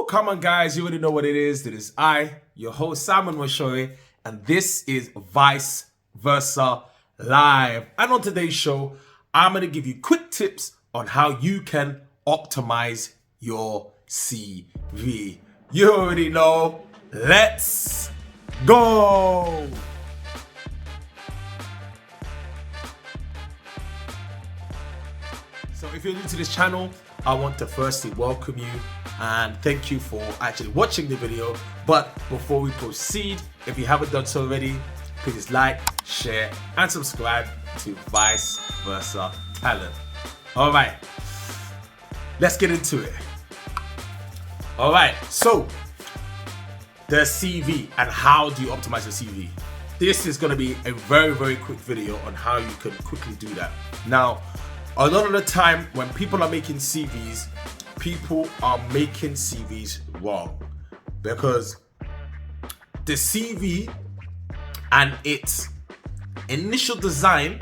Come on guys, you already know what it is. It is I, your host Simon Washore, and this is Vice Versa Live. And on today's show, I'm going to give you quick tips on how you can optimize your CV. You already know. Let's go! So if you're new to this channel, I want to firstly welcome you and thank you for actually watching the video. But before we proceed, if you haven't done so already, please like, share and subscribe to Vice Versa Talent. All right, let's get into it. All right, so the CV and how do you optimize your CV? This is going to be a very quick video on how you can quickly do that. Now, a lot of the time when people are making CVs, people are making CVs wrong because the CV and its initial design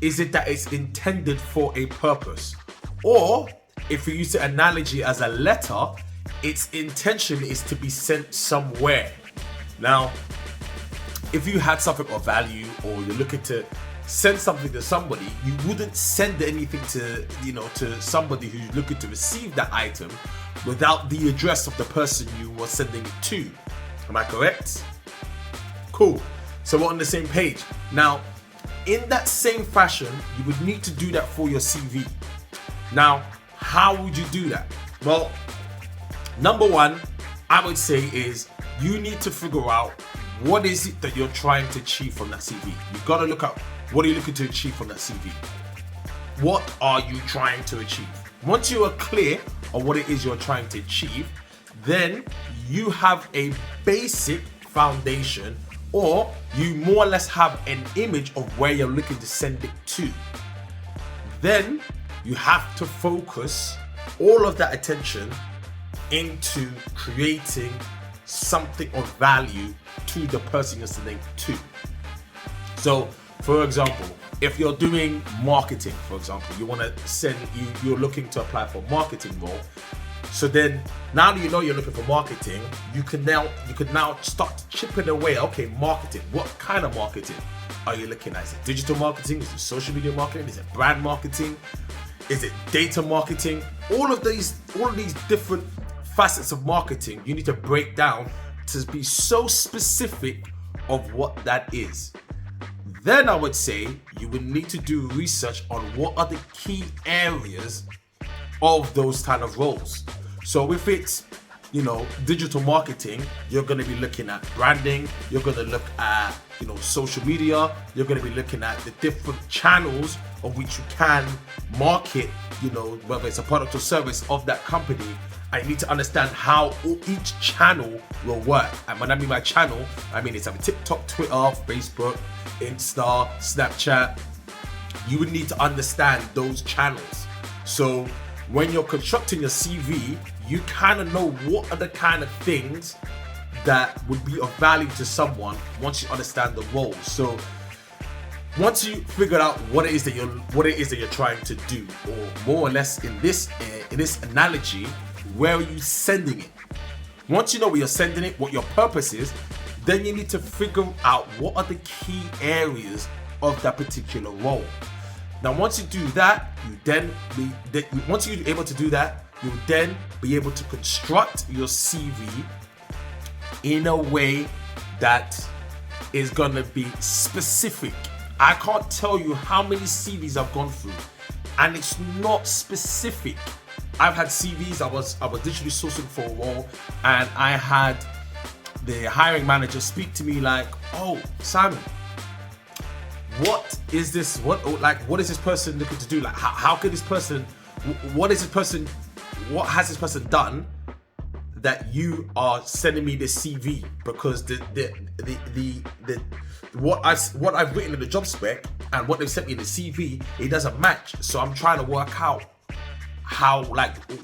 is it that it's intended for a purpose, or if you use the analogy as a letter, its intention is to be sent somewhere. Now, if you had something of value or you're looking to send something to somebody, you wouldn't send anything to somebody who's looking to receive that item without the address of the person you were sending it to. Am I correct? Cool. So we're on the same page. Now, in that same fashion, you would need to do that for your CV. Now, how would you do that? Well, number one, I would say is you need to figure out what is it that you're trying to achieve from that CV. You've got to look up what are you looking to achieve from that CV. What are you trying to achieve? Once you are clear on what it is you're trying to achieve, then you have a basic foundation, or you more or less have an image of where you're looking to send it to. Then you have to focus all of that attention into creating something of value to the person you're sending to. So, for example, if you're doing marketing, for example, you want to you're looking to apply for a marketing role. So then, now that you know you're looking for marketing, you can now start chipping away. Okay, marketing. What kind of marketing are you looking at? Is it digital marketing? Is it social media marketing? Is it brand marketing? Is it data marketing? All of these different facets of marketing, you need to break down to be so specific of what that is. Then I would say you would need to do research on what are the key areas of those kind of roles. So if it's, digital marketing, you're going to be looking at branding, you're going to look at, social media, you're going to be looking at the different channels of which you can market, whether it's a product or service of that company. I need to understand how each channel will work. And when I mean by channel, I mean it's like TikTok, Twitter, Facebook, Insta, Snapchat. You would need to understand those channels. So when you're constructing your CV, you kind of know what are the kind of things that would be of value to someone once you understand the role. So once you figure out what it is that you're trying to do, or more or less in this analogy, where are you sending it? Once you know where you're sending it, what your purpose is, then you need to figure out what are the key areas of that particular role. Now, once you do that, once you're able to do that, you'll then be able to construct your CV in a way that is gonna be specific. I can't tell you how many CVs I've gone through, and it's not specific. I've had CVs, I was literally sourcing for a role, and I had the hiring manager speak to me like, "Oh, Simon, what is this person looking to do? Like, how can this person? What has this person done that you are sending me this CV? Because what I've written in the job spec and what they've sent me in the CV, it doesn't match. So I'm trying to work out how,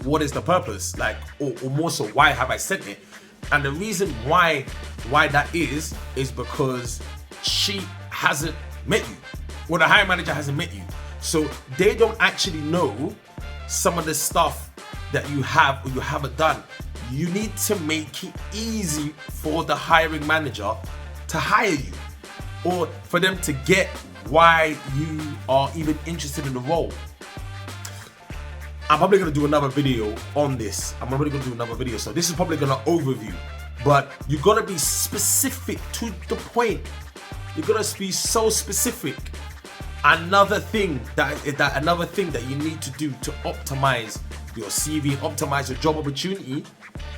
what is the purpose, or more so, why have I sent it?" And the reason why that is because she hasn't met you, or the hiring manager hasn't met you. So they don't actually know some of the stuff that you have or you haven't done. you need to make it easy for the hiring manager to hire you, or for them to get why you are even interested in the role. I'm probably going to do another video on this. So this is probably going to overview, but you got to be specific to the point. You got to be so specific. Another thing that you need to do to optimize your CV, optimize your job opportunity,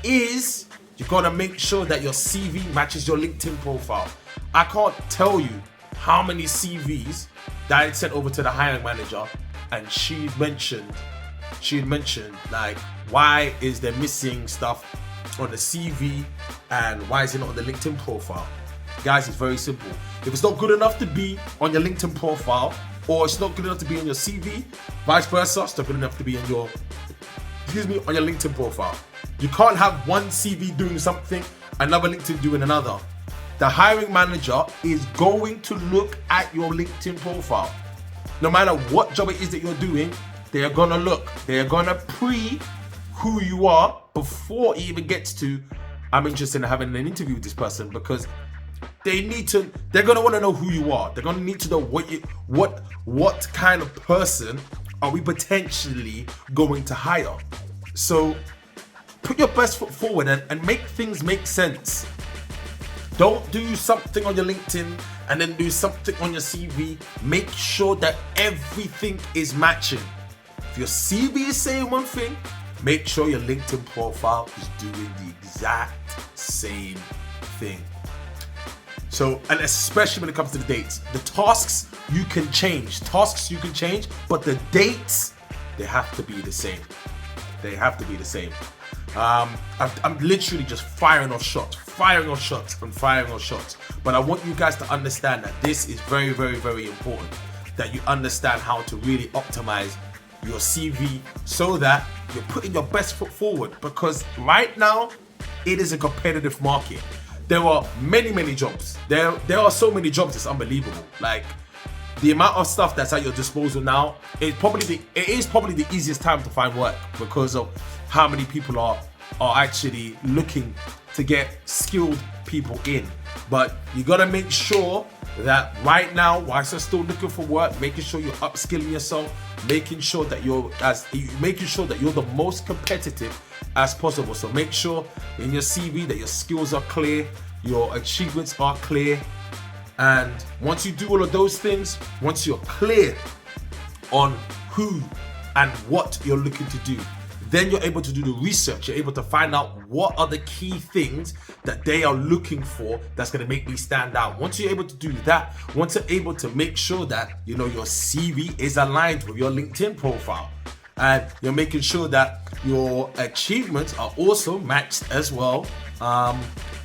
is you got to make sure that your CV matches your LinkedIn profile. I can't tell you how many CVs that I sent over to the hiring manager, and she mentioned like, why is there missing stuff on the CV and why is it not on the LinkedIn profile? Guys, it's very simple. If it's not good enough to be on your LinkedIn profile, or it's not good enough to be on your CV, vice versa, it's not good enough to be on your LinkedIn profile. You can't have one CV doing something, another LinkedIn doing another. The hiring manager is going to look at your LinkedIn profile. No matter what job it is that you're doing, they are gonna look. They are gonna pre who you are before it even gets to, I'm interested in having an interview with this person, because they're gonna want to know who you are. They're gonna need to know what kind of person are we potentially going to hire. So put your best foot forward and make things make sense. Don't do something on your LinkedIn and then do something on your CV. Make sure that everything is matching. If your CV is saying one thing, make sure your LinkedIn profile is doing the exact same thing. So, and especially when it comes to the dates, the tasks you can change, but the dates, they have to be the same. I'm literally just firing off shots. But I want you guys to understand that this is very, very, very important, that you understand how to really optimize your CV so that you're putting your best foot forward, because right now it is a competitive market. There are many jobs. There are so many jobs, it's unbelievable. Like, the amount of stuff that's at your disposal now, it is probably the easiest time to find work, because of how many people are actually looking to get skilled people in. But you gotta make sure that right now, whilst you're still looking for work, making sure you're upskilling yourself, making sure that you're the most competitive as possible. So make sure in your CV that your skills are clear, your achievements are clear, and once you do all of those things, once you're clear on who and what you're looking to do, then you're able to do the research. You're able to find out what are the key things that they are looking for that's going to make me stand out. Once you're able to do that, once you're able to make sure that your CV is aligned with your LinkedIn profile, and you're making sure that your achievements are also matched as well.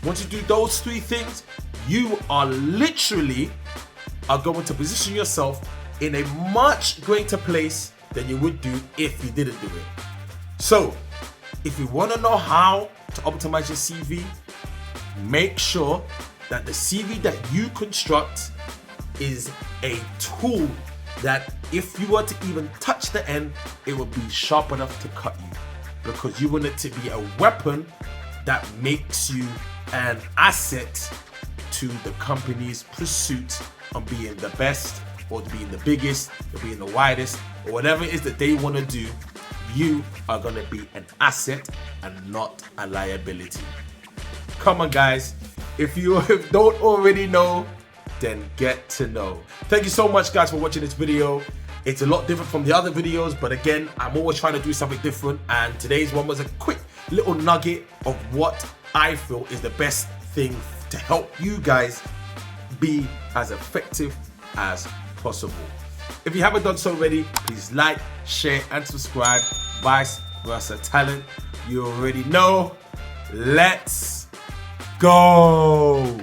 Once you do those three things, you are literally going to position yourself in a much greater place than you would do if you didn't do it. So, if you want to know how to optimize your CV, make sure that the CV that you construct is a tool that if you were to even touch the end, it would be sharp enough to cut you, because you want it to be a weapon that makes you an asset to the company's pursuit on being the best, or to being the biggest, or being the widest, or whatever it is that they want to do. You are going to be an asset and not a liability. Come on, guys. If you don't already know, then get to know. Thank you so much, guys, for watching this video. It's a lot different from the other videos, but again, I'm always trying to do something different, and today's one was a quick little nugget of what I feel is the best thing to help you guys be as effective as possible. If you haven't done so already, please like, share, and subscribe. Vice versa talent. You already know. Let's go.